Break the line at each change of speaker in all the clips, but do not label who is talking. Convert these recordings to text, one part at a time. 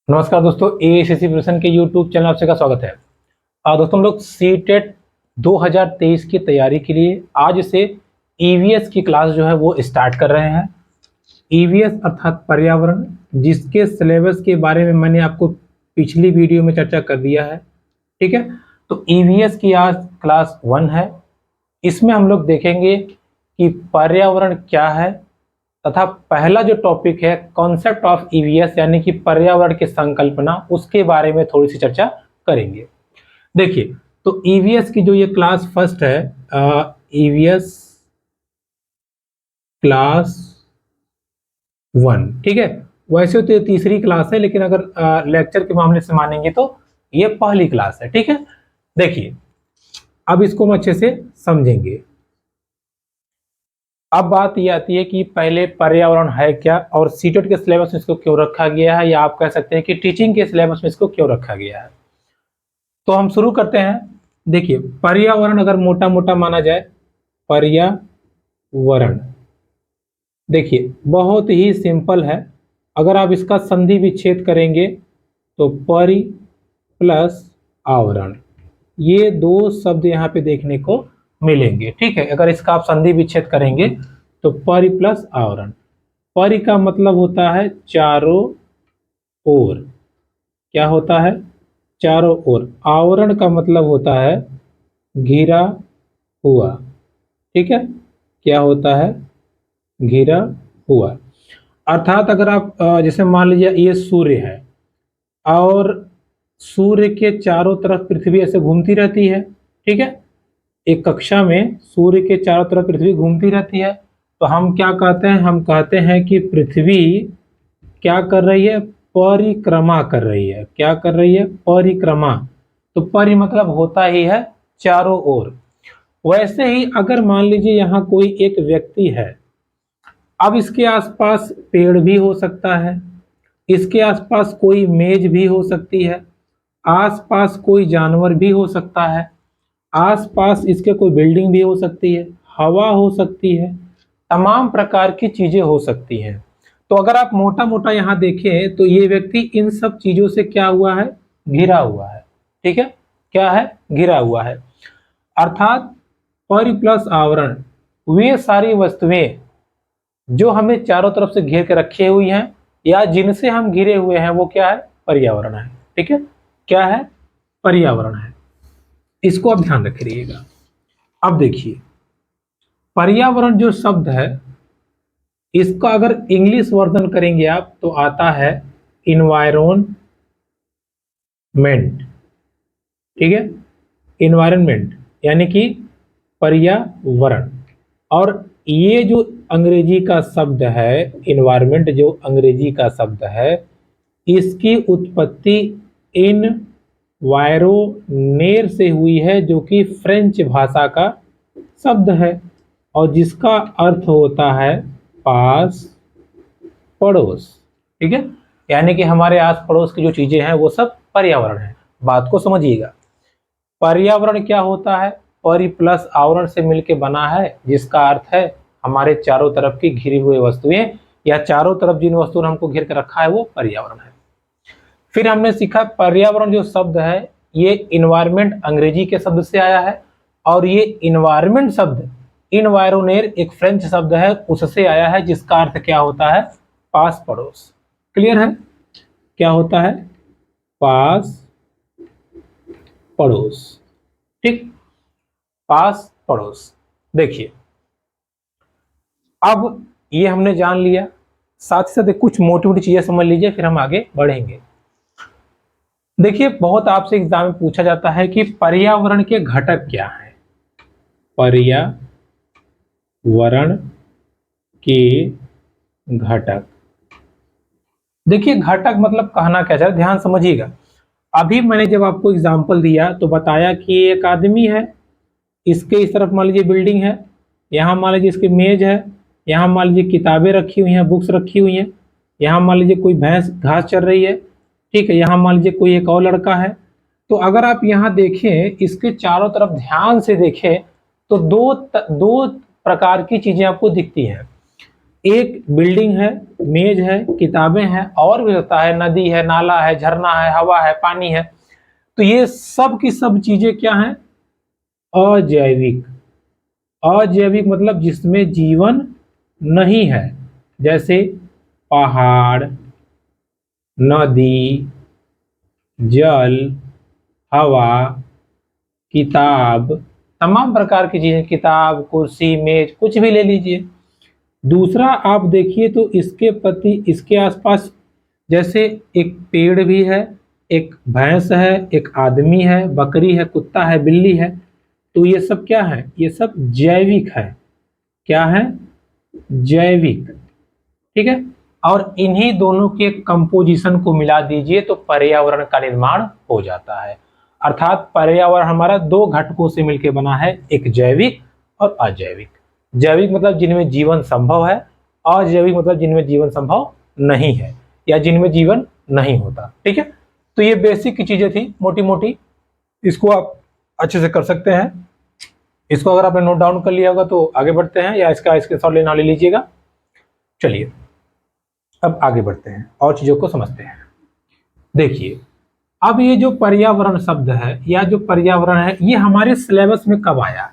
नमस्कार दोस्तों, एएसएससी प्रिपरेशन के यूट्यूब चैनल आपसे का स्वागत है। दोस्तों हम लोग सीटेट 2023 की तैयारी के लिए आज से ईवीएस की क्लास जो है वो स्टार्ट कर रहे हैं। ईवीएस अर्थात पर्यावरण, जिसके सिलेबस के बारे में मैंने आपको पिछली वीडियो में चर्चा कर दिया है। ठीक है, तो ईवीएस की आज क्लास 1 है। इसमें हम लोग देखेंगे कि पर्यावरण क्या है तथा पहला जो टॉपिक है कॉन्सेप्ट ऑफ ईवीएस यानी कि पर्यावरण की संकल्पना, उसके बारे में थोड़ी सी चर्चा करेंगे। देखिए, तो ईवीएस की जो ये क्लास फर्स्ट है, ईवीएस क्लास 1, ठीक है। वैसे तो ये तीसरी क्लास है, लेकिन अगर लेक्चर के मामले से मानेंगे तो ये पहली क्लास है। ठीक है, देखिए अब इसको हम अच्छे से समझेंगे। अब बात ये आती है कि पहले पर्यावरण है क्या और सीटेट के सिलेबस में इसको क्यों रखा गया है, या आप कह सकते हैं कि टीचिंग के सिलेबस में इसको क्यों रखा गया है। तो हम शुरू करते हैं। देखिए, पर्यावरण अगर मोटा मोटा माना जाए, पर्यावरण देखिए बहुत ही सिंपल है। अगर आप इसका संधि विच्छेद करेंगे तो परि प्लस आवरण, ये दो शब्द यहाँ पे देखने को मिलेंगे। ठीक है, अगर इसका आप संधि विच्छेद करेंगे तो परि प्लस आवरण। परि का मतलब होता है चारों ओर, क्या होता है? चारों ओर। आवरण का मतलब होता है घिरा हुआ। ठीक है, क्या होता है? घिरा हुआ। अर्थात अगर आप जैसे मान लीजिए ये सूर्य है और सूर्य के चारों तरफ पृथ्वी ऐसे घूमती रहती है। ठीक है, एक कक्षा में सूर्य के चारों तरफ पृथ्वी घूमती रहती है, तो हम क्या कहते हैं? हम कहते हैं कि पृथ्वी क्या कर रही है? परिक्रमा कर रही है। क्या कर रही है? परिक्रमा। तो परि मतलब होता ही है चारों ओर। वैसे ही अगर मान लीजिए यहाँ कोई एक व्यक्ति है, अब इसके आसपास पेड़ भी हो सकता है, इसके आसपास कोई मेज भी हो सकती है, आसपास कोई जानवर भी हो सकता है, आसपास इसके कोई बिल्डिंग भी हो सकती है, हवा हो सकती है, तमाम प्रकार की चीजें हो सकती हैं। तो अगर आप मोटा मोटा यहाँ देखें तो ये व्यक्ति इन सब चीजों से क्या हुआ है? घिरा हुआ है। ठीक है, क्या है? घिरा हुआ है। अर्थात परि प्लस आवरण, वे सारी वस्तुएं जो हमें चारों तरफ से घेर के रखी हुई हैं या जिनसे हम घिरे हुए हैं, वो क्या है? पर्यावरण है। ठीक है, क्या है? पर्यावरण है। इसको आप ध्यान रखिएगा। अब देखिए, पर्यावरण जो शब्द है, इसका अगर इंग्लिश वर्जन करेंगे आप तो आता है इन्वायरमेंट। ठीक है, इन्वायरमेंट यानी कि पर्यावरण। और ये जो अंग्रेजी का शब्द है इन्वायरमेंट, जो अंग्रेजी का शब्द है, इसकी उत्पत्ति इन वायरोनेर से हुई है, जो कि फ्रेंच भाषा का शब्द है और जिसका अर्थ होता है पास पड़ोस। ठीक है, यानी कि हमारे आस पड़ोस की जो चीजें हैं वो सब पर्यावरण है। बात को समझिएगा। पर्यावरण क्या होता है? परि प्लस आवरण से मिलकर बना है, जिसका अर्थ है हमारे चारों तरफ की घिरी हुई वस्तुएं या चारों तरफ जिन वस्तुओं ने हमको घेर कर रखा है वो पर्यावरण है। फिर हमने सीखा पर्यावरण जो शब्द है ये इन्वायरमेंट अंग्रेजी के शब्द से आया है, और ये इन्वायरमेंट शब्द इन्वायरोनेर एक फ्रेंच शब्द है उससे आया है, जिसका अर्थ क्या होता है? पास पड़ोस। क्लियर है? क्या होता है? पास पड़ोस। ठीक, पास पड़ोस। देखिए, अब ये हमने जान लिया, साथ ही साथ कुछ मोटी मोटी चीजें समझ लीजिए, फिर हम आगे बढ़ेंगे। देखिए, बहुत आपसे एग्जाम में पूछा जाता है कि पर्यावरण के घटक क्या हैं। पर्यावरण के घटक। देखिए, घटक मतलब कहना क्या चाह, ध्यान समझिएगा। अभी मैंने जब आपको एग्जाम्पल दिया तो बताया कि एक आदमी है, इसके इस तरफ मान लीजिए बिल्डिंग है, यहाँ मान लीजिए इसकी मेज है, यहाँ मान लीजिए किताबें रखी हुई हैं, बुक्स रखी हुई हैं, यहाँ मान लीजिए कोई भैंस घास चर रही है। ठीक है, यहाँ मान लीजिए कोई एक और लड़का है। तो अगर आप यहाँ देखें, इसके चारों तरफ ध्यान से देखें तो दो प्रकार की चीजें आपको दिखती हैं। एक बिल्डिंग है, मेज है, किताबें हैं, और भी होता है, नदी है, नाला है, झरना है, हवा है, पानी है। तो ये सब की सब चीजें क्या हैं? अजैविक। अजैविक मतलब जिसमें जीवन नहीं है, जैसे पहाड़, नदी, जल, हवा, किताब, तमाम प्रकार की चीजें, किताब, कुर्सी, मेज, कुछ भी ले लीजिए। दूसरा आप देखिए तो इसके प्रति, इसके आसपास जैसे एक पेड़ भी है, एक भैंस है, एक आदमी है, बकरी है, कुत्ता है, बिल्ली है। तो ये सब क्या है? ये सब जैविक है। क्या है? जैविक। ठीक है। और इन्हीं दोनों के कंपोजिशन को मिला दीजिए तो पर्यावरण का निर्माण हो जाता है। अर्थात पर्यावरण हमारा दो घटकों से मिलकर बना है, एक जैविक और अजैविक। जैविक मतलब जिनमें जीवन संभव है, अजैविक मतलब जिनमें जीवन संभव नहीं है या जिनमें जीवन नहीं होता। ठीक है। तो ये बेसिक की चीजें थी, मोटी मोटी, इसको आप अच्छे से कर सकते हैं। इसको अगर आपने नोट डाउन कर लिया होगा तो आगे बढ़ते हैं, या इसका स्क्रीनशॉट लेना ले लीजिएगा। चलिए अब आगे बढ़ते हैं और चीजों को समझते हैं। देखिए, अब ये जो पर्यावरण शब्द है या जो पर्यावरण है, ये हमारे सिलेबस में कब आया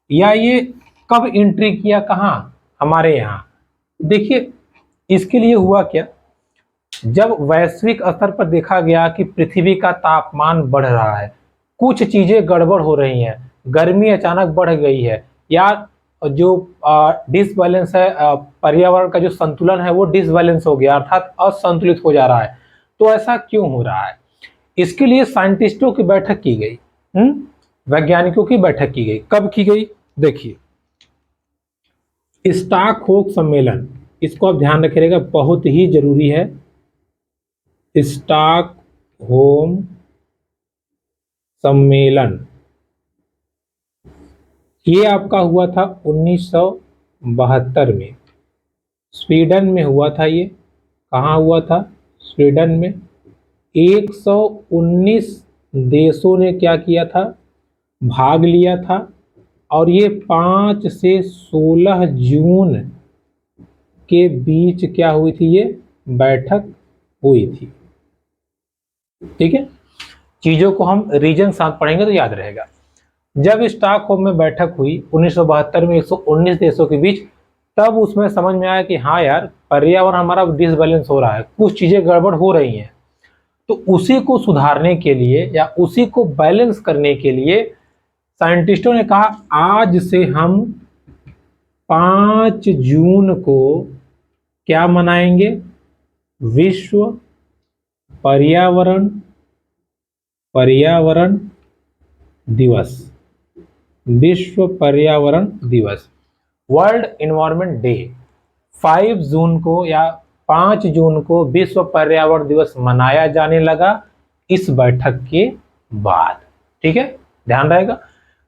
या ये कब एंट्री किया, कहाँ? हमारे यहाँ। देखिए, इसके लिए हुआ क्या, जब वैश्विक स्तर पर देखा गया कि पृथ्वी का तापमान बढ़ रहा है, कुछ चीजें गड़बड़ हो रही हैं, गर्मी अचानक बढ़ गई है, या जो डिसबैलेंस है, पर्यावरण का जो संतुलन है वो डिसबैलेंस हो गया, अर्थात असंतुलित हो जा रहा है। तो ऐसा क्यों हो रहा है? इसके लिए साइंटिस्टों की बैठक की गई, वैज्ञानिकों की बैठक की गई। कब की गई? देखिए, स्टॉकहोम सम्मेलन, इसको आप ध्यान रखिएगा, बहुत ही जरूरी है। स्टॉकहोम सम्मेलन ये आपका हुआ था 1972 में, स्वीडन में हुआ था। ये कहाँ हुआ था? स्वीडन में। 119 देशों ने क्या किया था? भाग लिया था। और ये 5 से 16 जून के बीच क्या हुई थी? ये बैठक हुई थी। ठीक है। चीजों को हम रीजन साथ पढ़ेंगे तो याद रहेगा। जब स्टॉकहोम में बैठक हुई 1972 में 119 देशों के बीच, तब उसमें समझ में आया कि हाँ यार, पर्यावरण हमारा डिसबैलेंस हो रहा है, कुछ चीजें गड़बड़ हो रही हैं। तो उसी को सुधारने के लिए या उसी को बैलेंस करने के लिए साइंटिस्टों ने कहा, आज से हम 5 जून को क्या मनाएंगे? विश्व पर्यावरण पर्यावरण दिवस। विश्व पर्यावरण दिवस, वर्ल्ड एनवायरनमेंट डे। 5 जून को या 5 जून को विश्व पर्यावरण दिवस मनाया जाने लगा इस बैठक के बाद। ठीक है, ध्यान रहेगा।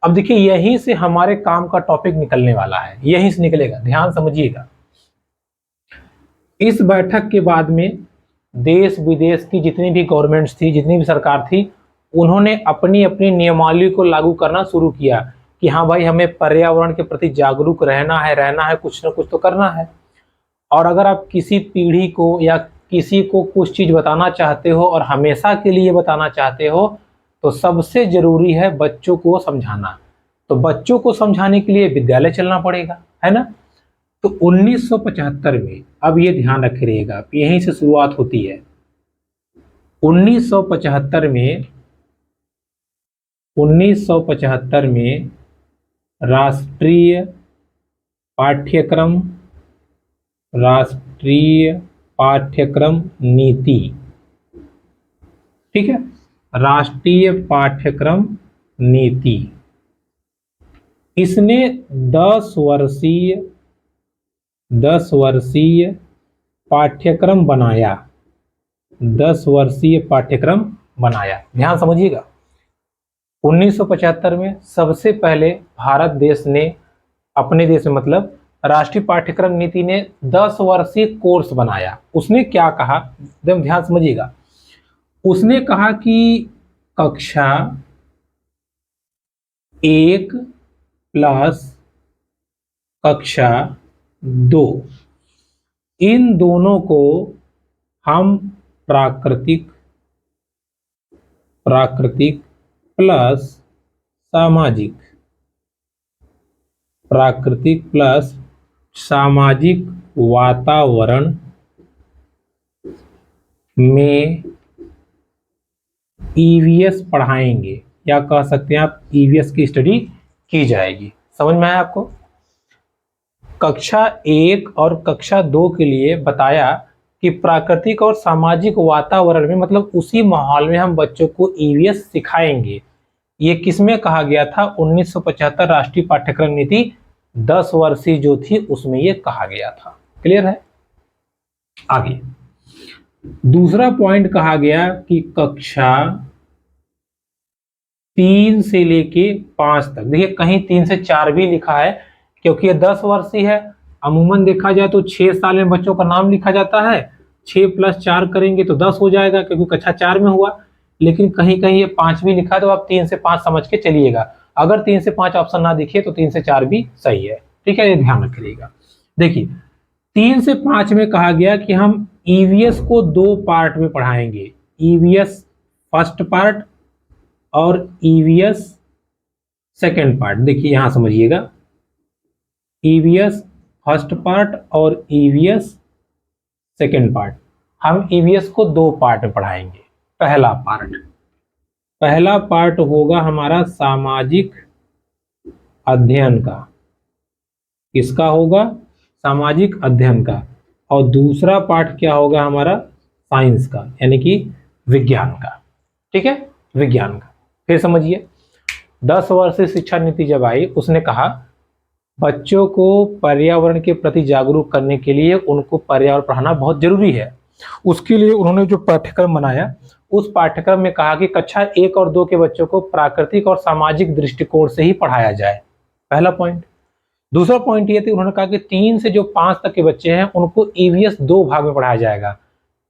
अब देखिए, यहीं से हमारे काम का टॉपिक निकलने वाला है, यहीं से निकलेगा, ध्यान समझिएगा। इस बैठक के बाद में देश विदेश की जितनी भी गवर्नमेंट्स थी, जितनी भी सरकार थी, उन्होंने अपनी अपनी नियमावली को लागू करना शुरू किया कि हाँ भाई, हमें पर्यावरण के प्रति जागरूक रहना है, कुछ ना कुछ तो करना है। और अगर आप किसी पीढ़ी को या किसी को कुछ चीज बताना चाहते हो और हमेशा के लिए बताना चाहते हो, तो सबसे जरूरी है बच्चों को समझाना। तो बच्चों को समझाने के लिए विद्यालय चलना पड़ेगा, है ना। तो 1975 में, अब ये ध्यान रखिएगा, यहीं से शुरुआत होती है। 1975 में 1975 में राष्ट्रीय पाठ्यक्रम राष्ट्रीय पाठ्यक्रम नीति, ठीक है, राष्ट्रीय पाठ्यक्रम नीति, इसने 10 वर्षीय पाठ्यक्रम बनाया। 10 वर्षीय पाठ्यक्रम बनाया, ध्यान समझिएगा। 1975 में सबसे पहले भारत देश ने, अपने देश में मतलब राष्ट्रीय पाठ्यक्रम नीति ने 10 वर्षीय कोर्स बनाया। उसने क्या कहा, एकदम ध्यान समझिएगा। उसने कहा कि कक्षा 1 प्लस कक्षा 2, इन दोनों को हम प्राकृतिक प्राकृतिक प्लस सामाजिक प्राकृतिक प्लस सामाजिक वातावरण में ईवीएस पढ़ाएंगे, या कह सकते हैं आप ईवीएस की स्टडी की जाएगी। समझ में आया आपको? कक्षा 1 और कक्षा 2 के लिए बताया कि प्राकृतिक और सामाजिक वातावरण में मतलब उसी माहौल में हम बच्चों को ईवीएस सिखाएंगे। ये किसमें कहा गया था? 1975 राष्ट्रीय पाठ्यक्रम नीति 10 वर्षीय जो थी उसमें ये कहा गया था। क्लियर है? आगे दूसरा पॉइंट कहा गया कि कक्षा 3 से लेके 5 तक, देखिए कहीं 3 से 4 भी लिखा है क्योंकि ये 10 वर्षीय है। अमूमन देखा जाए तो 6 साल में बच्चों का नाम लिखा जाता है, 6 + 4 करेंगे तो 10 हो जाएगा क्योंकि कक्षा 4 में हुआ। लेकिन कहीं कहीं ये 5 भी लिखा है तो आप 3 से 5 समझ के चलिएगा। अगर 3 से 5 ऑप्शन ना दिखे तो 3 से 4 भी सही है। ठीक है, ये ध्यान रखिएगा। देखिए 3 से 5 में कहा गया कि हम ईवीएस को 2 पार्ट में पढ़ाएंगे, ईवीएस फर्स्ट पार्ट और ईवीएस सेकेंड पार्ट। देखिए यहां समझिएगा, ईवीएस फर्स्ट पार्ट और ईवीएस सेकेंड पार्ट। हम ईवीएस को 2 पार्ट में पढ़ाएंगे। पहला पार्ट होगा हमारा सामाजिक अध्ययन का। किसका होगा? सामाजिक अध्ययन का। और दूसरा पार्ट क्या होगा हमारा? साइंस का, यानी कि विज्ञान का। ठीक है, विज्ञान का। फिर समझिए 10 वर्षीय शिक्षा नीति जब आई उसने कहा बच्चों को पर्यावरण के प्रति जागरूक करने के लिए उनको पर्यावरण पढ़ाना बहुत जरूरी है। उसके लिए उन्होंने जो पाठ्यक्रम बनाया उस पाठ्यक्रम में कहा कि कक्षा 1 और 2 के बच्चों को प्राकृतिक और सामाजिक दृष्टिकोण से ही पढ़ाया जाए। पहला पॉइंट। दूसरा पॉइंट ये थी, उन्होंने कहा कि 3 से जो 5 तक के बच्चे हैं उनको ईवीएस 2 भाग में पढ़ाया जाएगा।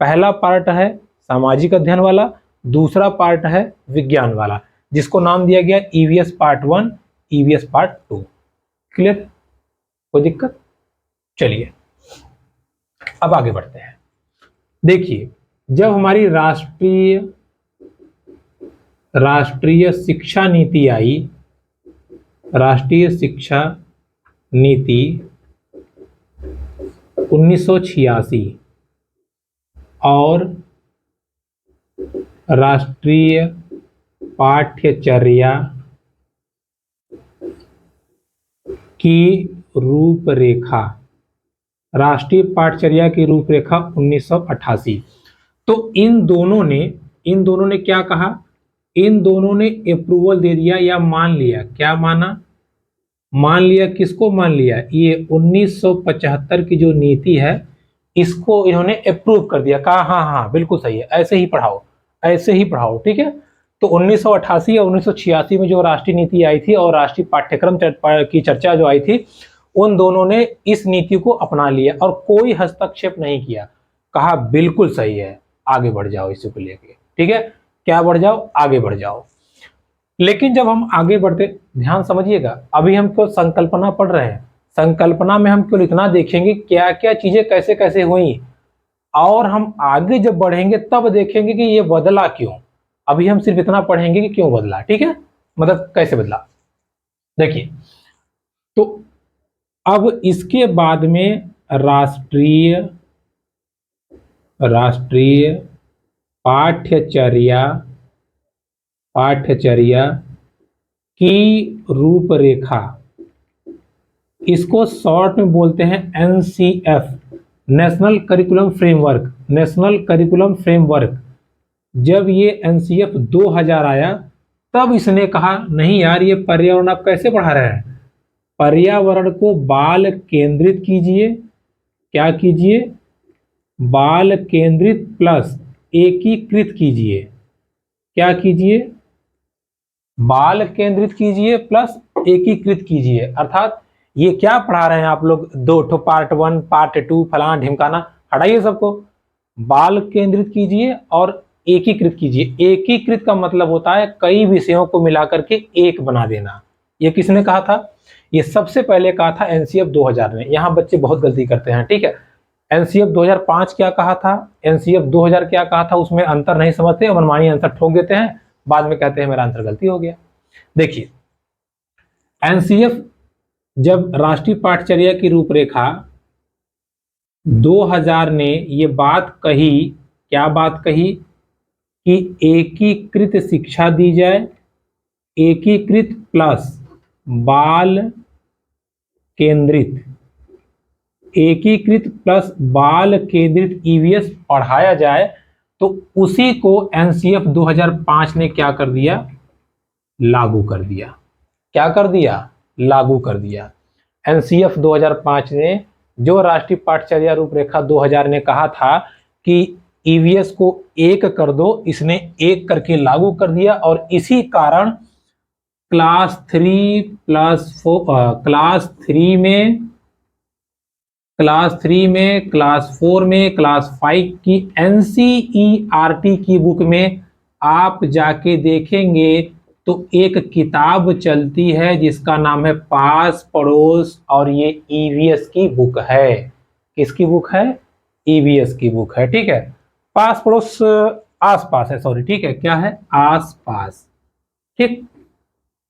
पहला पार्ट है सामाजिक अध्ययन वाला, दूसरा पार्ट है विज्ञान वाला, जिसको नाम दिया गया EVS part 1, EVS part 2। Clear? कोई दिक्कत? चलिए अब आगे बढ़ते हैं। देखिए जब हमारी राष्ट्रीय शिक्षा नीति आई, राष्ट्रीय शिक्षा नीति 1986 और राष्ट्रीय पाठ्यचर्या की रूपरेखा, राष्ट्रीय पाठ्यचर्या की रूपरेखा 1988। तो इन दोनों ने क्या कहा? इन दोनों ने अप्रूवल दे दिया या मान लिया। क्या माना? मान लिया। किसको मान लिया? ये 1975 की जो नीति है इसको इन्होंने अप्रूव कर दिया। कहा हाँ बिल्कुल सही है, ऐसे ही पढ़ाओ, ऐसे ही पढ़ाओ। ठीक है, तो 1988 और 1986 में जो राष्ट्रीय नीति आई थी और राष्ट्रीय पाठ्यक्रम की चर्चा जो आई थी, उन दोनों ने इस नीति को अपना लिया और कोई हस्तक्षेप नहीं किया। कहा बिल्कुल सही है, आगे बढ़ जाओ इसी को लेके। ठीक है, क्या बढ़ जाओ? आगे बढ़ जाओ। लेकिन जब हम आगे बढ़ते, ध्यान समझिएगा, अभी हम केवल संकल्पना पढ़ रहे हैं। संकल्पना में हम केवल इतना देखेंगे क्या क्या चीजें कैसे कैसे हुई, और हम आगे जब बढ़ेंगे तब देखेंगे कि ये बदला क्यों। अभी हम सिर्फ इतना पढ़ेंगे कि क्यों बदला। ठीक है, मतलब कैसे बदला। देखिए तो अब इसके बाद में राष्ट्रीय पाठ्यचर्या की रूपरेखा, इसको शॉर्ट में बोलते हैं NCF, national curriculum framework. National curriculum framework. जब ये एनसीएफ 2000 आया तब इसने कहा नहीं यार, ये पर्यावरण आप कैसे पढ़ा रहे हैं, पर्यावरण को बाल केंद्रित कीजिए। क्या कीजिए? बाल केंद्रित प्लस एकीकृत कीजिए। क्या कीजिए? बाल केंद्रित कीजिए प्लस एकीकृत कीजिए। अर्थात ये क्या पढ़ा रहे हैं आप लोग? 2 पार्ट 1 पार्ट 2 फलाना ढिमकाना, हटाइए सबको। बाल केंद्रित कीजिए और एकीकृत कीजिए। एकीकृत का मतलब होता है कई विषयों को मिलाकर के एक बना देना। ये किसने कहा था? ये सबसे पहले कहा था एनसीएफ 2000 ने। यहाँ बच्चे बहुत गलती करते हैं। ठीक है, एनसीएफ 2005 क्या कहा था, एनसीएफ 2000 क्या कहा था, उसमें अंतर नहीं समझते, मनमानी आंसर ठोक देते हैं, बाद में कहते हैं मेरा आंसर गलती हो गया। देखिए एनसीएफ जब राष्ट्रीय पाठचर्या की रूपरेखा 2000 ने ये बात कही, क्या बात कही कि एकीकृत शिक्षा दी जाए, एकीकृत प्लस बाल केंद्रित, एकीकृत प्लस बाल केंद्रित ईवीएस पढ़ाया जाए, तो उसी को एनसीएफ 2005 ने क्या कर दिया, लागू कर दिया। क्या कर दिया, लागू कर दिया। एनसीएफ 2005 ने जो राष्ट्रीय पाठचर्या रूपरेखा 2000 ने कहा था कि ईवीएस को एक कर दो, इसने एक करके लागू कर दिया, और इसी कारण क्लास 3 प्लस 4, क्लास 3 में, क्लास 3 में, क्लास 4 में, क्लास 5 की एनसीईआरटी की बुक में आप जाके देखेंगे तो एक किताब चलती है जिसका नाम है पास पड़ोस, और ये ईवीएस की बुक है। किसकी बुक है, ईवीएस की बुक है। ठीक है, पास पड़ोस आस पास है, सॉरी, ठीक है, क्या है, आस पास। ठीक,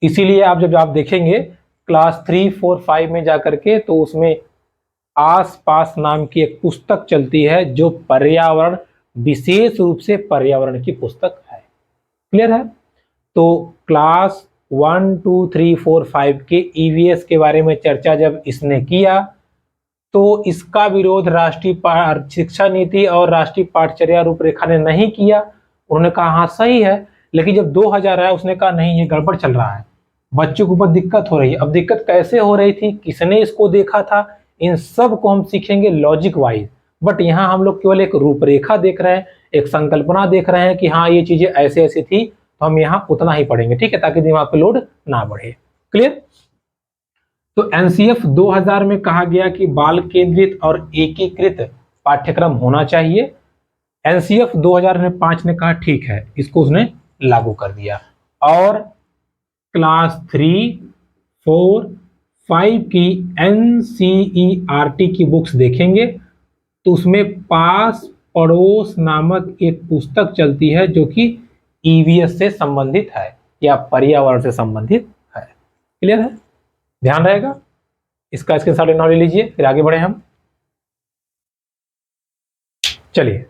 इसीलिए आप जब आप देखेंगे क्लास 3, 4, 5 में जाकर के, तो उसमें आस पास नाम की एक पुस्तक चलती है जो पर्यावरण, विशेष रूप से पर्यावरण की पुस्तक है। क्लियर है। तो क्लास 1, 2, 3, 4, 5 के ईवीएस के बारे में चर्चा जब इसने किया, तो इसका विरोध राष्ट्रीय शिक्षा नीति और राष्ट्रीय पाठचर्या रूपरेखा ने नहीं किया। उन्होंने कहा हाँ सही है, लेकिन जब 2000 आया उसने कहा नहीं ये गड़बड़ चल रहा है, बच्चों के ऊपर दिक्कत हो रही है। अब दिक्कत कैसे हो रही थी, किसने इसको देखा था, इन सब को हम सीखेंगे लॉजिक वाइज। बट यहाँ हम लोग केवल एक रूपरेखा देख रहे हैं, एक संकल्पना देख रहे हैं कि हाँ ये चीजें ऐसे ऐसी थी, तो हम यहाँ उतना ही पढ़ेंगे, ठीक है, ताकि दिमाग पे लोड ना बढ़े। क्लियर। तो एनसीएफ 2000 में कहा गया कि बाल केंद्रित और एकीकृत पाठ्यक्रम होना चाहिए। एनसीएफ 2005 ने कहा ठीक है, इसको उसने लागू कर दिया। और क्लास 3, 4, 5 की एनसीईआरटी की बुक्स देखेंगे तो उसमें पास पड़ोस नामक एक पुस्तक चलती है जो कि ईवीएस से संबंधित है या पर्यावरण से संबंधित है। क्लियर है, ध्यान रहेगा, इसका स्क्रीनशॉट लेना ले लीजिए, फिर आगे बढ़े हम। चलिए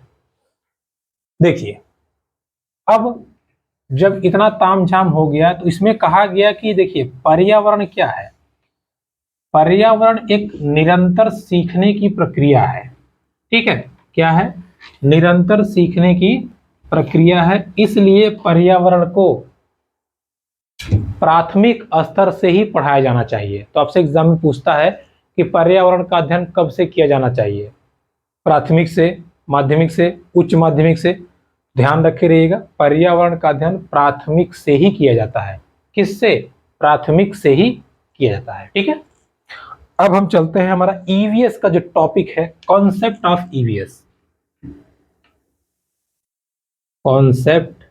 देखिए, अब जब इतना तामझाम हो गया तो इसमें कहा गया कि देखिए पर्यावरण क्या है, पर्यावरण एक निरंतर सीखने की प्रक्रिया है। ठीक है, क्या है, निरंतर सीखने की प्रक्रिया है, इसलिए पर्यावरण को प्राथमिक स्तर से ही पढ़ाया जाना चाहिए। तो आपसे एग्जाम में पूछता है कि पर्यावरण का अध्ययन कब से किया जाना चाहिए, प्राथमिक से, माध्यमिक से, उच्च माध्यमिक से। ध्यान रखे रहिएगा, पर्यावरण का अध्ययन प्राथमिक से ही किया जाता है। किससे, प्राथमिक से ही किया जाता है। ठीक है, अब हम चलते हैं, हमारा ईवीएस का जो टॉपिक है, concept of EVS, concept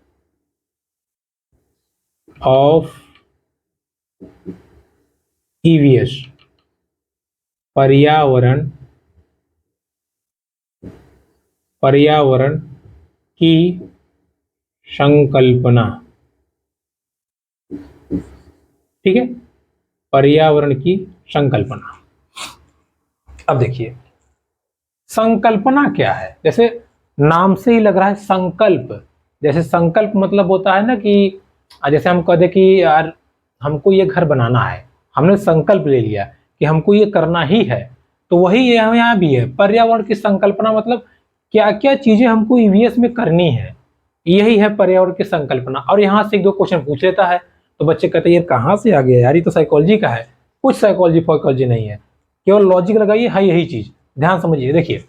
of EVS, पर्यावरण, पर्यावरण की संकल्पना। ठीक है, पर्यावरण की संकल्पना। अब देखिए संकल्पना क्या है, जैसे नाम से ही लग रहा है संकल्प। जैसे संकल्प मतलब होता है ना कि जैसे हम कहते कि यार हमको ये घर बनाना है, हमने संकल्प ले लिया कि हमको ये करना ही है, तो वही यहाँ भी है। पर्यावरण की संकल्पना मतलब क्या क्या चीजें हमको ईवीएस में करनी है, यही है पर्यावरण की संकल्पना। और यहाँ से 1-2 क्वेश्चन पूछ लेता है, तो बच्चे कहते हैं ये कहाँ से आ गया यार, ये तो साइकोलॉजी का है। कुछ साइकोलॉजी फाइकोलॉजी नहीं है, केवल लॉजिक लगाइए, है यही चीज। ध्यान समझिए, देखिए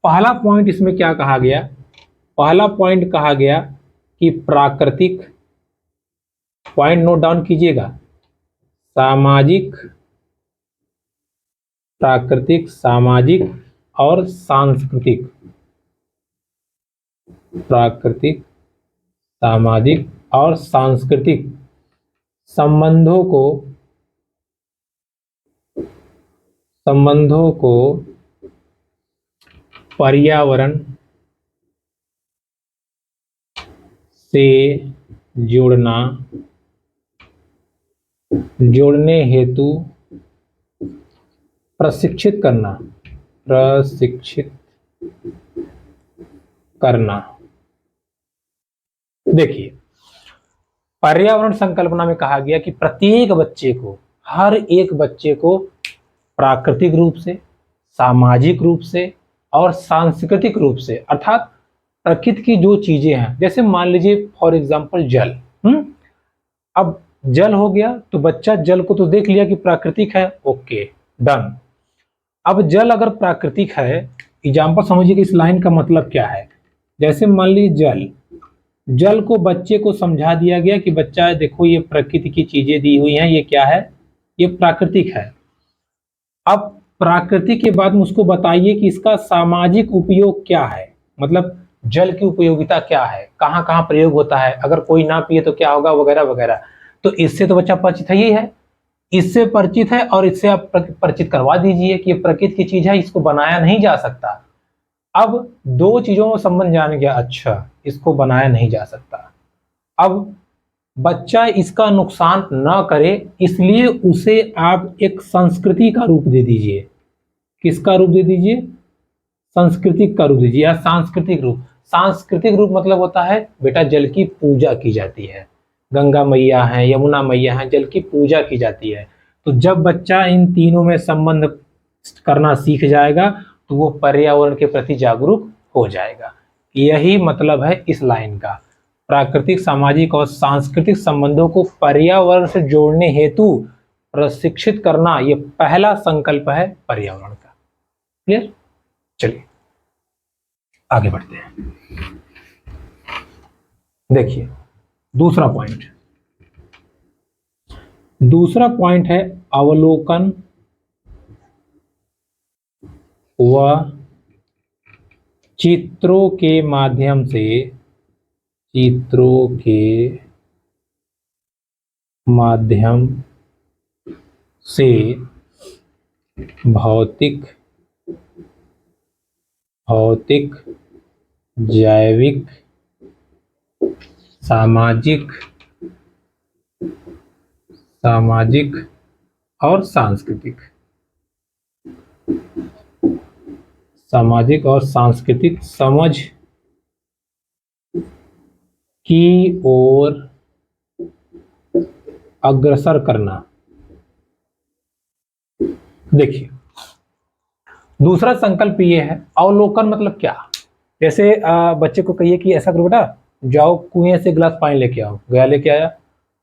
पहला पॉइंट इसमें क्या कहा गया, पहला पॉइंट कहा गया कि प्राकृतिक, पॉइंट नोट डाउन कीजिएगा, सामाजिक, प्राकृतिक, सामाजिक और सांस्कृतिक, प्राकृतिक, सामाजिक और सांस्कृतिक संबंधों को, संबंधों को पर्यावरण से जुड़ना, जोड़ने हेतु प्रशिक्षित करना, प्रशिक्षित करना। देखिए, पर्यावरण संकल्पना में कहा गया कि प्रत्येक बच्चे को, हर एक बच्चे को प्राकृतिक रूप से, सामाजिक रूप से और सांस्कृतिक रूप से, अर्थात प्रकृति की जो चीजें हैं, जैसे मान लीजिए फॉर एग्जांपल जल, अब जल हो गया तो बच्चा जल को तो देख लिया कि प्राकृतिक है, ओके डन। अब जल अगर प्राकृतिक है, एग्जांपल समझिए कि इस लाइन का मतलब क्या है। जैसे मान लीजिए जल, जल को बच्चे को समझा दिया गया कि बच्चा देखो ये प्रकृति की चीजें दी हुई हैं, ये क्या है, ये प्राकृतिक है। अब प्राकृतिक के बाद में उसको बताइए कि इसका सामाजिक उपयोग क्या है, मतलब जल की उपयोगिता क्या है, कहाँ कहाँ प्रयोग होता है, अगर कोई ना पिए तो क्या होगा, वगैरह वगैरह। तो इससे तो बच्चा परिचित ही है, इससे परिचित है और इससे आप परिचित करवा दीजिए कि ये प्रकृति की चीज है, इसको बनाया नहीं जा सकता। अब दो चीजों में संबंध जान गया, अच्छा इसको बनाया नहीं जा सकता। अब बच्चा इसका नुकसान ना करे, इसलिए उसे आप एक संस्कृति का रूप दे दीजिए। किसका रूप दे दीजिए? सांस्कृतिक का रूप दीजिए, या सांस्कृतिक रूप। सांस्कृतिक रूप मतलब होता है बेटा जल की पूजा की जाती है, गंगा मैया है, यमुना मैया है, जल की पूजा की जाती है। तो जब बच्चा इन तीनों में संबंध करना सीख जाएगा तो वो पर्यावरण के प्रति जागरूक हो जाएगा। यही मतलब है इस लाइन का। प्राकृतिक, सामाजिक और सांस्कृतिक संबंधों को पर्यावरण से जोड़ने हेतु प्रशिक्षित करना, ये पहला संकल्प है पर्यावरण का। क्लियर? चलिए आगे बढ़ते हैं। देखिए दूसरा पॉइंट है अवलोकन व चित्रों के माध्यम से भौतिक, जैविक, सामाजिक और सांस्कृतिक समझ की ओर अग्रसर करना। देखिए दूसरा संकल्प ये है, अवलोकन मतलब क्या? जैसे बच्चे को कहिए कि ऐसा करो बेटा, जाओ कुएं से गिलास पानी लेके आओ, गया लेके आया।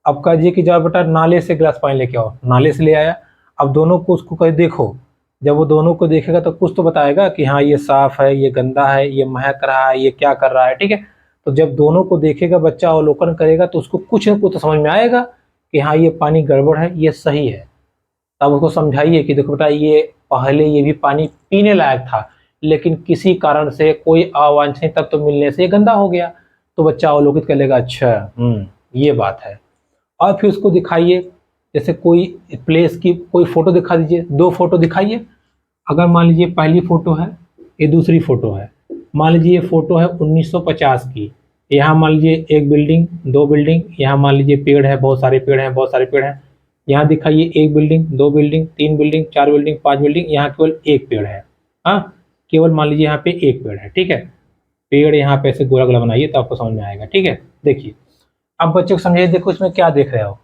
अब कहिए कि जाओ बेटा नाले से गिलास पानी लेके आओ, नाले से ले आया। अब दोनों को उसको कहे देखो, जब वो दोनों को देखेगा तो कुछ तो बताएगा कि हाँ ये साफ है, ये गंदा है, ये महक रहा है, ये क्या कर रहा है, ठीक है। तो जब दोनों को देखेगा बच्चा, अवलोकन करेगा तो उसको कुछ न कुछ तो समझ में आएगा कि हाँ ये पानी गड़बड़ है, ये सही है। तब उसको समझाइए कि देखो बेटा ये पहले ये भी पानी पीने लायक था, लेकिन किसी कारण से कोई अवांछनीय तत्व मिलने से ये गंदा हो गया। तो बच्चा अवलोकित कर लेगा, अच्छा ये बात है। और फिर उसको दिखाइए, जैसे कोई प्लेस की कोई फोटो दिखा दीजिए, 2 फोटो दिखाइए। अगर मान लीजिए पहली फोटो है, ये दूसरी फोटो है। मान लीजिए ये फोटो है 1950 की, यहाँ मान लीजिए 1 बिल्डिंग, 2 बिल्डिंग, यहाँ मान लीजिए पेड़ है, बहुत सारे पेड़ हैं, बहुत सारे पेड़ हैं। यहाँ दिखाइए 1 building, 2 building, 3 building, 4 building, 5 building, यहाँ केवल 1 पेड़ है। हाँ, केवल मान लीजिए यहाँ पे 1 पेड़ है, ठीक है। पेड़ यहाँ पे ऐसे गोला गोला बनाइए तो आपको समझ में आएगा, ठीक है। देखिए अब बच्चे को समझिए, देखो इसमें क्या देख रहे हो।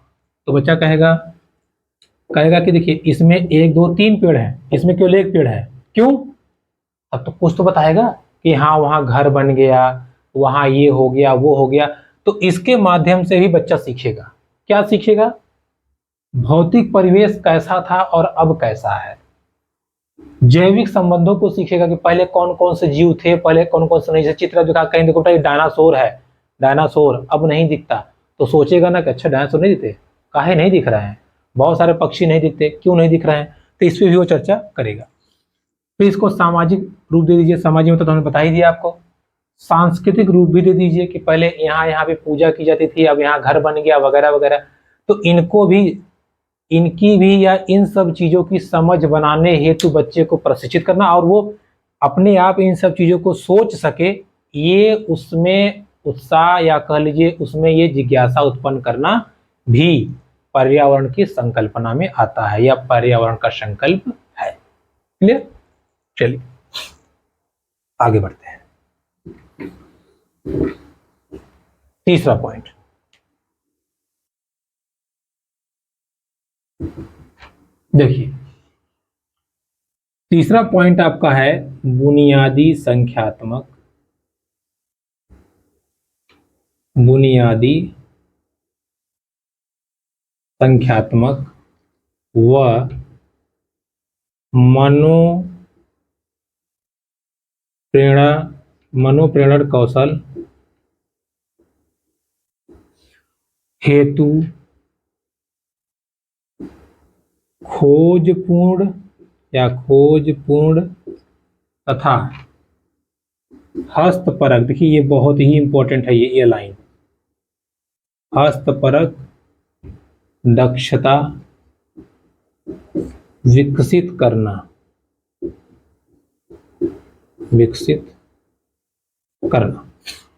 तो बच्चा कहेगा कि देखिए इसमें 1 2 3 पेड़ हैं, इसमें केवल 1 पेड़ है, क्यों? अब तो कुछ तो बताएगा कि हाँ वहाँ घर बन गया, वहाँ ये हो गया, वो हो गया। तो इसके माध्यम से भी बच्चा सीखेगा। क्या सीखेगा? भौतिक परिवेश कैसा था और अब कैसा है। जैविक संबंधों को सीखेगा कि पहले कौन कौन से जीव थे, पहले कौन कौन से नहीं। जैसे चित्र दिखा, कहीं देखो बेटा ये डायनासोर है, डायनासोर अब नहीं दिखता, तो सोचेगा ना कि अच्छा डायनासोर नहीं दिखते, काहे नहीं दिख रहे हैं, बहुत सारे पक्षी नहीं दिखते, क्यों नहीं दिख रहे हैं। तो इस पर भी वो चर्चा करेगा। फिर इसको सामाजिक रूप दे दीजिए, सामाजिक मतलब तो हमने बता ही दिया आपको। सांस्कृतिक रूप भी दे दीजिए कि पहले यहाँ पे पूजा की जाती थी, अब यहाँ घर बन गया, वगैरह वगैरह। तो इनकी भी या इन सब चीजों की समझ बनाने हेतु बच्चे को प्रशिक्षित करना, और वो अपने आप इन सब चीज़ों को सोच सके, ये उसमें उत्साह या कह लीजिए उसमें ये जिज्ञासा उत्पन्न करना भी पर्यावरण की संकल्पना में आता है या पर्यावरण का संकल्प है। क्लियर? चलिए आगे बढ़ते हैं। तीसरा पॉइंट, देखिए तीसरा पॉइंट आपका है बुनियादी संख्यात्मक व मनोप्रेरण कौशल हेतु खोजपूर्ण तथा हस्तपरक, देखिए ये बहुत ही इंपॉर्टेंट है ये लाइन, हस्तपरक दक्षता विकसित करना।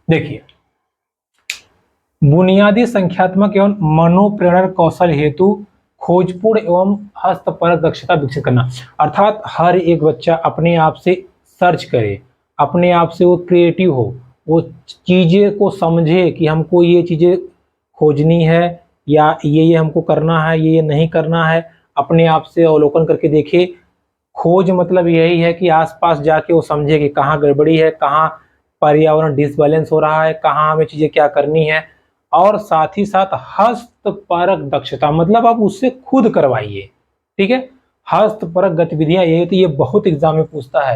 देखिए बुनियादी संख्यात्मक एवं मनोप्रेरण कौशल हेतु खोजपूर्ण एवं हस्तपरक दक्षता विकसित करना, अर्थात हर एक बच्चा अपने आप से सर्च करे, अपने आप से वो क्रिएटिव हो, वो चीज़ें को समझे कि हमको ये चीज़ें खोजनी है या ये हमको करना है, ये नहीं करना है, अपने आप से अवलोकन करके देखे। खोज मतलब यही है कि आसपास जाके वो समझे कि कहाँ गड़बड़ी है, कहाँ पर्यावरण डिसबैलेंस हो रहा है, कहाँ हमें चीज़ें क्या करनी है। और साथ ही साथ हस्तपरक दक्षता मतलब आप उससे खुद करवाइए, ठीक है। हस्तपरक गतिविधियां ये बहुत एग्जाम में पूछता है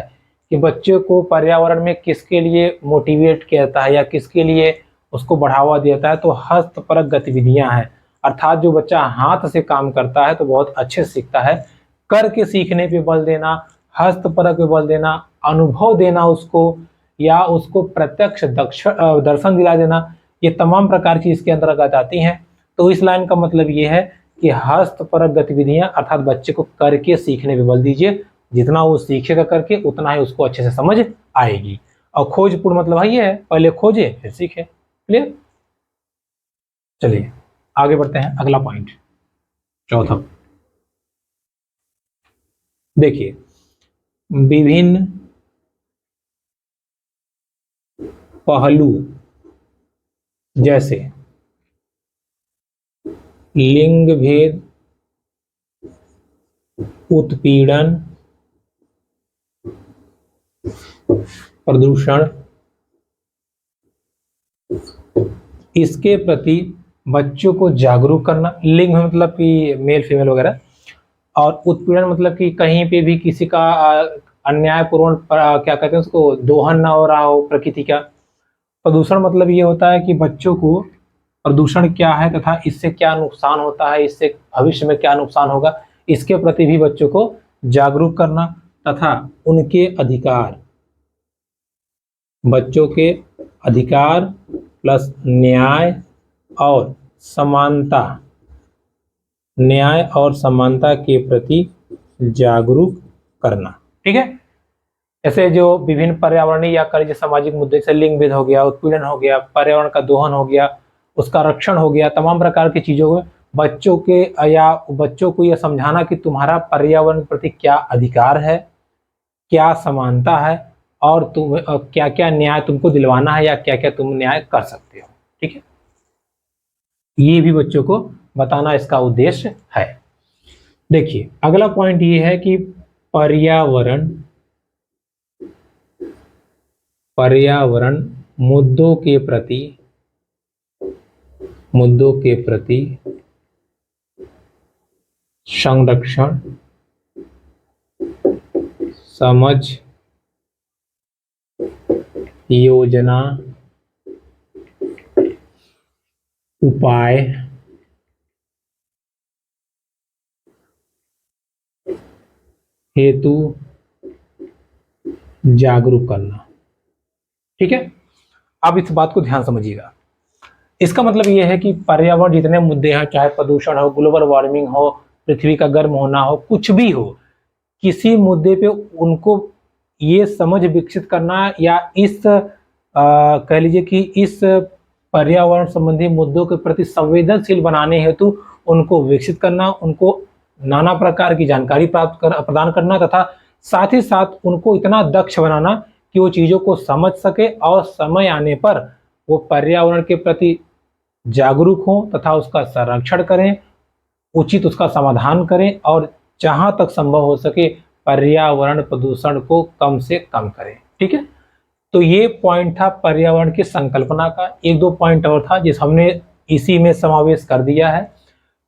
कि बच्चे को पर्यावरण में किसके लिए मोटिवेट किया जाता है या किसके लिए उसको बढ़ावा देता है, तो हस्तपरक गतिविधियां हैं। अर्थात जो बच्चा हाथ से काम करता है तो बहुत अच्छे से सीखता है, करके सीखने पे बल देना, हस्तपरक पे बल देना, अनुभव देना उसको, या उसको प्रत्यक्ष दर्शन दिला देना, ये तमाम प्रकार की इसके अंतर्गत आती हैं। तो इस लाइन का मतलब ये है कि हस्तपरक गतिविधियां अर्थात बच्चे को करके सीखने पे बल दीजिए, जितना वो सीखेगा करके उतना ही उसको अच्छे से समझ आएगी। और खोजपूर्ण मतलब है ये है, पहले खोजे फिर सीखे। क्लियर? चलिए आगे बढ़ते हैं, अगला पॉइंट चौथा। देखिए विभिन्न पहलू जैसे लिंग भेद, उत्पीड़न, प्रदूषण, इसके प्रति बच्चों को जागरूक करना। लिंग मतलब कि मेल फीमेल वगैरह, और उत्पीड़न मतलब कि कहीं पे भी किसी का अन्यायपूर्ण क्या कहते हैं उसको, दोहन ना हो रहा हो प्रकृति का। प्रदूषण मतलब ये होता है कि बच्चों को प्रदूषण क्या है तथा इससे क्या नुकसान होता है, इससे भविष्य में क्या नुकसान होगा, इसके प्रति भी बच्चों को जागरूक करना। तथा उनके अधिकार, बच्चों के अधिकार प्लस न्याय और समानता के प्रति जागरूक करना। ठीक है, ऐसे जो विभिन्न पर्यावरणीय या कह लीजिए सामाजिक मुद्दे से लिंग भेद हो गया, उत्पीड़न हो गया, पर्यावरण का दोहन हो गया, उसका रक्षण हो गया, तमाम प्रकार की चीजों में बच्चों को यह समझाना कि तुम्हारा पर्यावरण के प्रति क्या अधिकार है, क्या समानता है, और तुम क्या क्या न्याय तुमको दिलवाना है या क्या क्या तुम न्याय कर सकते हो। ठीक है, ये भी बच्चों को बताना इसका उद्देश्य है। देखिए अगला पॉइंट ये है कि पर्यावरण मुद्दों के प्रति संरक्षण, समझ, योजना, उपाय, हेतु जागरूक करना। ठीक है, अब इस बात को ध्यान समझिएगा। इसका मतलब यह है कि पर्यावरण जितने मुद्दे हैं, चाहे प्रदूषण हो, ग्लोबल वार्मिंग हो, पृथ्वी का गर्म होना हो, कुछ भी हो, किसी मुद्दे पे उनको ये समझ विकसित करना या इस कह लीजिए कि इस पर्यावरण संबंधी मुद्दों के प्रति संवेदनशील बनाने हेतु उनको विकसित करना, उनको नाना प्रकार की जानकारी प्रदान करना तथा साथ ही साथ उनको इतना दक्ष बनाना कि वो चीज़ों को समझ सके और समय आने पर वो पर्यावरण के प्रति जागरूक हों तथा उसका संरक्षण करें, उचित उसका समाधान करें और जहाँ तक संभव हो सके पर्यावरण प्रदूषण को कम से कम करें। ठीक है, तो ये पॉइंट था पर्यावरण की संकल्पना का। एक दो पॉइंट और था जिस हमने इसी में समावेश कर दिया है।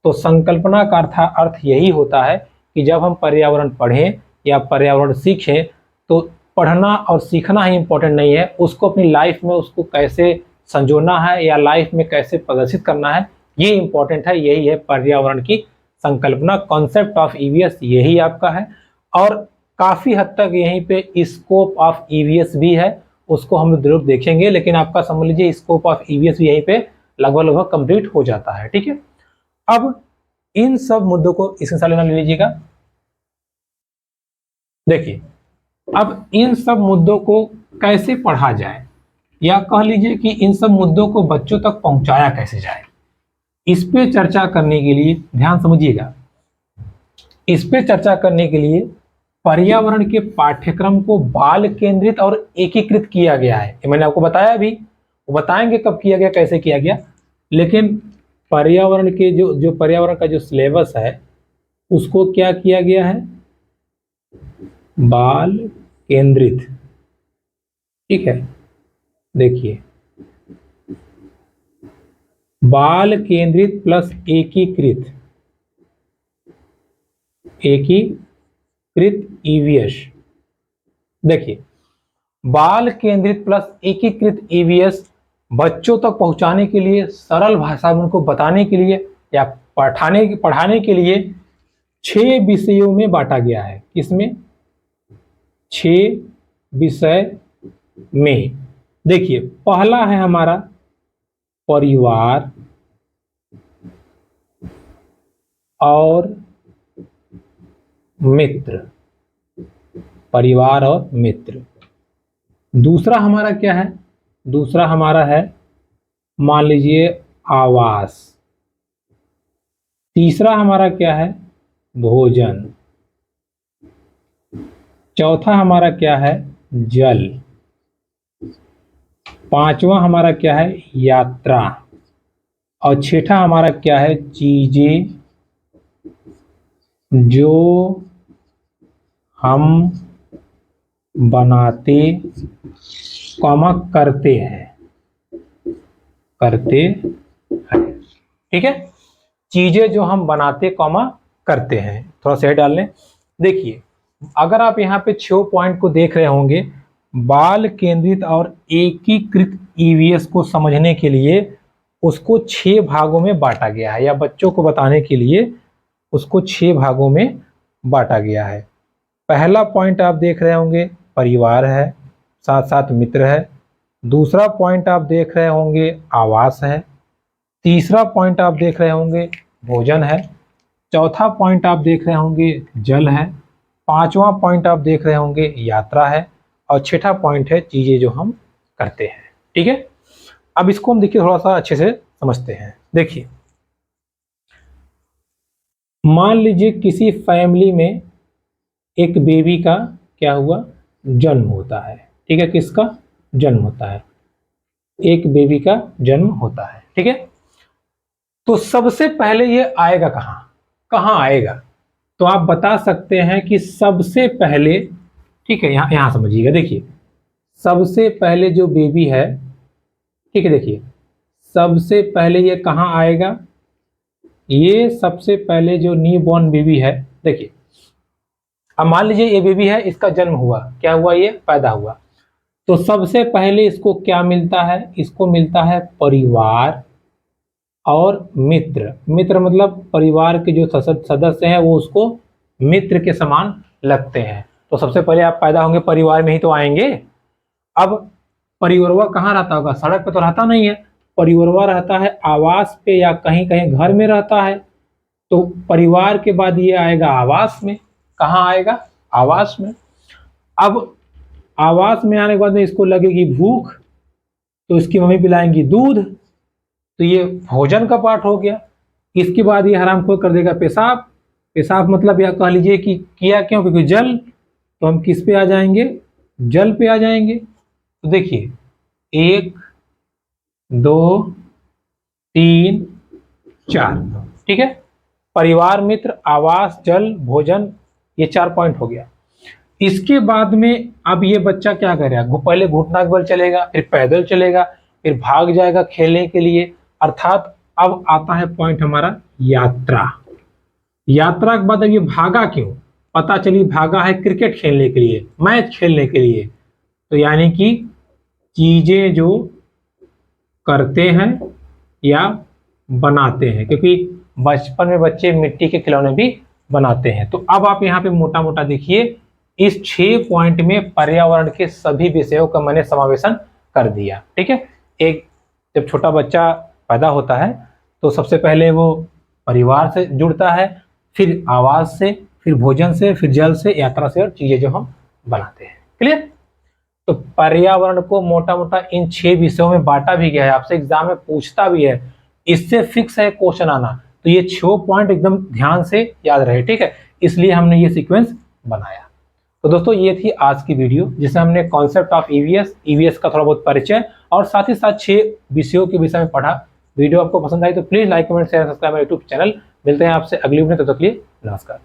तो संकल्पना का अर्थ यही होता है कि जब हम पर्यावरण पढ़ें या पर्यावरण सीखें तो पढ़ना और सीखना ही इम्पोर्टेंट नहीं है, उसको अपनी लाइफ में उसको कैसे संजोना है या लाइफ में कैसे प्रदर्शित करना है, ये इम्पोर्टेंट है। यही है पर्यावरण की संकल्पना, कॉन्सेप्ट ऑफ ईवीएस यही आपका है। और काफ़ी हद तक यहीं पे स्कोप ऑफ ईवीएस भी है, उसको हम जरूर देखेंगे, लेकिन आपका समझ लीजिए स्कोप ऑफ ईवीएस भी यहीं पे लगभग कंप्लीट हो जाता है। ठीक है, अब इन सब मुद्दों को स्क्रीनशॉट लेना ले लीजिएगा। देखिए, अब इन सब मुद्दों को कैसे पढ़ा जाए या कह लीजिए कि इन सब मुद्दों को बच्चों तक पहुंचाया कैसे जाए, इस पे चर्चा करने के लिए ध्यान समझिएगा। इस पे चर्चा करने के लिए पर्यावरण के पाठ्यक्रम को बाल केंद्रित और एकीकृत किया गया है। ये मैंने आपको बताया अभी, वो बताएंगे कब किया गया, कैसे किया गया, लेकिन पर्यावरण के जो पर्यावरण का जो सिलेबस है उसको क्या किया गया है, बाल केंद्रित। ठीक है, देखिए बाल केंद्रित प्लस एकीकृत ईवीएस। देखिए, बाल केंद्रित प्लस एकीकृत ईवीएस बच्चों तक पहुंचाने के लिए, सरल भाषा में उनको बताने के लिए या पढ़ाने के लिए 6 विषयों में बांटा गया है। किसमें? 6 विषय में। देखिए, पहला है हमारा परिवार और मित्र। परिवार और मित्र। दूसरा हमारा क्या है? दूसरा हमारा है मान लीजिए आवास। तीसरा हमारा क्या है? भोजन। चौथा हमारा क्या है? जल। पांचवा हमारा क्या है? यात्रा। और छठा हमारा क्या है? चीजें जो हम बनाते करते हैं। ठीक है, चीजें जो हम बनाते करते हैं। थोड़ा सा डाल लें। देखिए, अगर आप यहाँ पे 6 पॉइंट को देख रहे होंगे, बाल केंद्रित और एकीकृत ईवीएस को समझने के लिए उसको 6 भागों में बांटा गया है, या बच्चों को बताने के लिए उसको 6 भागों में बांटा गया है। पहला पॉइंट आप देख रहे होंगे परिवार है, साथ साथ मित्र है। दूसरा पॉइंट आप देख रहे होंगे आवास है। तीसरा पॉइंट आप देख रहे होंगे भोजन है। चौथा पॉइंट आप देख रहे होंगे जल है। पांचवा पॉइंट आप देख रहे होंगे यात्रा है। और छठा पॉइंट है चीजें जो हम करते हैं। ठीक है, अब इसको हम देखिए थोड़ा सा अच्छे से समझते हैं। देखिए, मान लीजिए किसी फैमिली में एक बेबी का क्या हुआ? जन्म होता है। ठीक है, किसका जन्म होता है? एक बेबी का जन्म होता है। ठीक है, तो सबसे पहले ये आएगा कहाँ आएगा? तो आप बता सकते हैं कि सबसे पहले, ठीक है, यहां समझिएगा। देखिए, सबसे पहले जो बेबी है, ठीक है, देखिए सबसे पहले ये कहाँ आएगा? ये सबसे पहले जो न्यू बॉर्न बेबी है, देखिए अब मान लीजिए ये बेबी है, इसका जन्म हुआ, क्या हुआ? ये पैदा हुआ। तो सबसे पहले इसको क्या मिलता है? इसको मिलता है परिवार और मित्र। मित्र मतलब परिवार के जो सदस्य हैं वो उसको मित्र के समान लगते हैं। तो सबसे पहले आप पैदा होंगे परिवार में ही तो आएंगे। अब परिवारवा कहाँ रहता होगा? सड़क पे तो रहता नहीं है। परिवारवा रहता है आवास पे या कहीं कहीं घर में रहता है। तो परिवार के बाद ये आएगा आवास में। कहाँ आएगा? आवास में। अब आवास में आने के बाद में इसको लगेगी भूख, तो इसकी मम्मी पिलाएंगी दूध, तो ये भोजन का पार्ट हो गया। इसके बाद ये हरामखोर कर देगा पेशाब। पेशाब मतलब या कह लीजिए कि किया क्यों, क्योंकि जल, तो हम किस पे आ जाएंगे, जल पे आ जाएंगे। तो देखिए 1 2 3 4, ठीक है। परिवार, मित्र, आवास, जल, भोजन, ये 4 पॉइंट हो गया। इसके बाद में अब ये बच्चा क्या करेगा, पहले घुटना के बल चलेगा, फिर पैदल चलेगा, फिर भाग जाएगा खेलने के लिए, अर्थात अब आता है पॉइंट हमारा यात्रा। यात्रा के बाद अब ये भागा क्यों, पता चली भागा है क्रिकेट खेलने के लिए, मैच खेलने के लिए। तो यानी कि चीजें जो करते हैं या बनाते हैं, क्योंकि बचपन में बच्चे मिट्टी के खिलौने भी बनाते हैं। तो अब आप यहाँ पे मोटा मोटा देखिए, इस 6 पॉइंट में पर्यावरण के सभी विषयों का मैंने समावेशन कर दिया, ठीक है। एक, जब छोटा बच्चा पैदा होता है तो सबसे पहले वो परिवार से जुड़ता है, फिर आवास से, फिर भोजन से, फिर जल से, यात्रा से, और चीजें जो हम बनाते हैं। क्लियर। तो पर्यावरण को मोटा मोटा इन 6 विषयों में बांटा भी गया है, आपसे एग्जाम में पूछता भी है, इससे फिक्स है क्वेश्चन आना। तो ये 6 पॉइंट एकदम ध्यान से याद रहे, ठीक है, इसलिए हमने ये सीक्वेंस बनाया। तो दोस्तों ये थी आज की वीडियो, जिसमें हमने कॉन्सेप्ट ऑफ ईवीएस का थोड़ा बहुत परिचय और साथ ही साथ 6 विषयों के विषय में पढ़ा। वीडियो आपको पसंद आई तो please like, comment, share, subscribe मेरे यूट्यूब चैनल। मिलते हैं आपसे अगली वीडियो, तब तक के लिए नमस्कार।